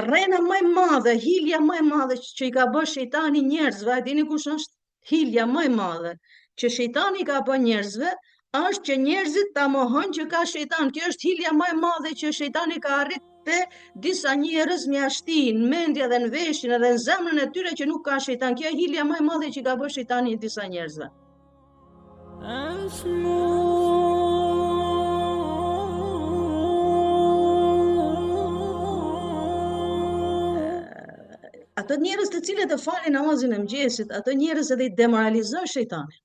rrena më e madhe, hilja më e madhe që i ka bërë shejtani njerëzve, a dini kush është? Hilja më e madhe që shejtani ka bërë njerëzve, është që njerëzit ta mohojnë që ka shejtan. Kjo është hilja më e madhe që shejtani ka arrit te disa njerëz mjashti, në mendje dhe në veshin edhe në zemrën e tyre që nuk ka shejtan. Kjo është hilja më e madhe që ka bërë shejtani disa njerëzve. Ato njerëz të cilët e falin namazin e mëngjesit, ato njerëz edhe i demoralizojnë shejtanin.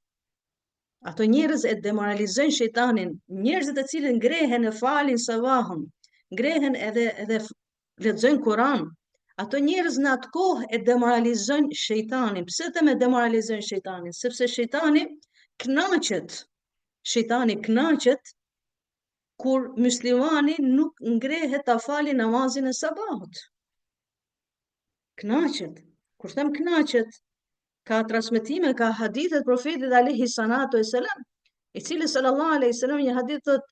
Ato njerëz e demoralizojnë shejtanin, njerëzit të cilët ngrehen e falin sabahun, ngrehen edhe lexojnë Kur'an. Ato njerëz në atë kohë e demoralizojnë shejtanin. Pse them e demoralizojnë shejtanin? Sepse shejtani knaqet kur muslimani nuk ngrehet ta falë namazin e sabahut. Knaqet. Kur them knaqet, ka transmetime, ka hadithet profetit alayhi salatu wasalam, i cili sallallahu alaihi wasallam një hadith thot,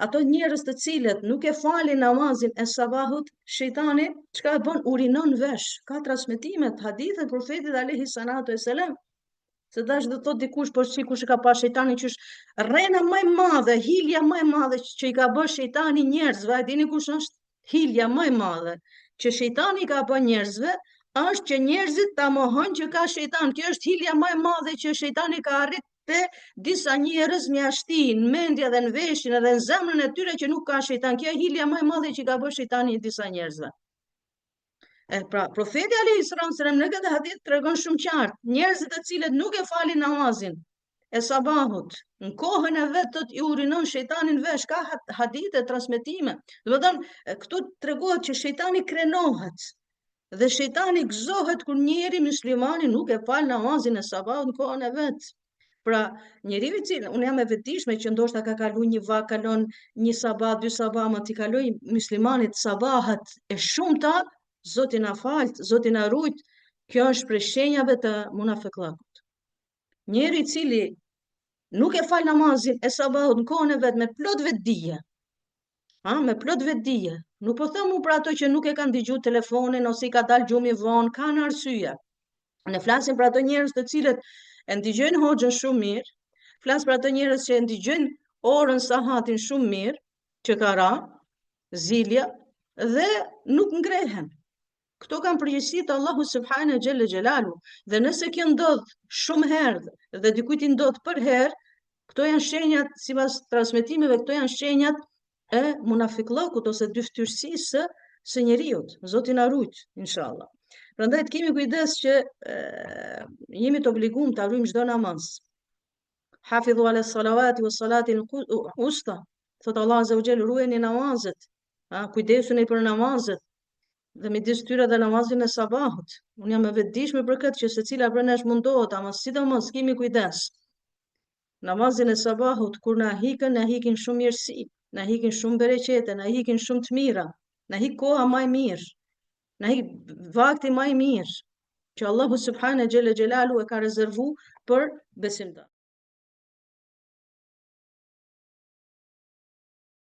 ato njerëz të cilët nuk e falin namazin e sabahut, shejtani çka bën, urinon vesh. Ka transmetimet, hadithet profetit alayhi salatu wasalam. Se dash do thot dikush, po sikush e ka pa shejtani që është rrena më e madhe, hilja më e madhe që i ka bërë shejtani njerëzve, a dini kush është? Hilja më e madhe që shejtani ka bërë njerëzve, është që njerëzit ta mohojnë që ka shejtan. Kjo është hilja më e madhe që shejtani ka arrit te disa njerëz mjashti, në mendje dhe në veshin edhe në zemrën e tyre që nuk ka shejtan. Kjo është hilja më e madhe që ka bërë shejtani disa njerëzve. Pra, profeti alayhi sallam në këtë hadith tregon shumë qartë, njerëzit të cilët nuk e falin namazin e sabahut, në kohën e vet i urinon shejtanin vesh, ka hadithe, transmetime. Do të thonë, këtu tregohet që shejtani krenohet dhe shejtani gëzohet kur njeri muslimani nuk e fal namazin e sabahut në kohën e vet. Pra, njeriu i cili, unë jam e vetëdijshme që ndoshta ka kaluar një vak, kalon një sabah, dy sabah, më t'i kaloj muslimanit sabahat e shumta, Zoti na falt, Zoti na rujt. Kjo është prej shenjave të munafiqllakut. Njeri i cili nuk e fal namazin e sabahut në kohën e vet me plot vetdije. Me plot vetdije. Nuk po them për ato që nuk e kanë dëgjuar telefonin ose i ka dalë gjumi vonë, kanë arsye. Ne flasim për ato njerëz të cilët e ndigjojnë hoxhën shumë mirë, flas për ato njerëz që e ndigjojnë orën sahatin shumë mirë, që ka ra, zilja, dhe nuk ngrehen. Këto kanë përgjegjësi të Allahu subhanahu xhelle xhelalu, dhe nëse kjo ndodh shumë herë dhe dikujt i ndodh për herë, këto janë shenjat, sipas transmetimeve, këto janë shenjat e munafiqllakut ose dyftyrësisë së njeriut. Zoti na rujt, inshallah. Prandaj të kemi kujdes që jemi të obliguar ta ruajmë çdo namaz. Hafidhu ala salawati was salati al-wusta. Thot Allah azza wa jall, ruajeni namazet. Kujdesuni për namazet. Dhe midis tyre dhe namazin e sabahut. Unë jam e vetëdijshme për këtë që secila prej nesh mundohet, ama sidomos kemi kujdes. Namazin e sabahut kur na hikin shumë mirësi, na hikin shumë bereqete, na hikin shumë të mira, na hik koha më e mirë, na hik vakti më i mirë, që Allahu subhanahu xhelle xhelalu e ka rezervuar për besimtar.